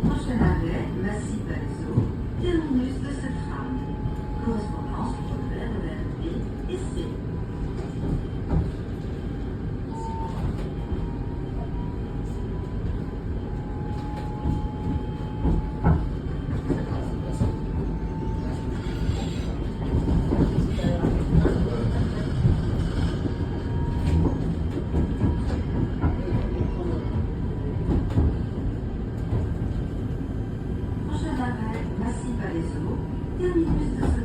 Prochain arrêt, Massy-Palaiseau, terminus de cette rame. Correspondance entre le RER B et C. Prochain arrêt, Massy-Palaiseau, terminus de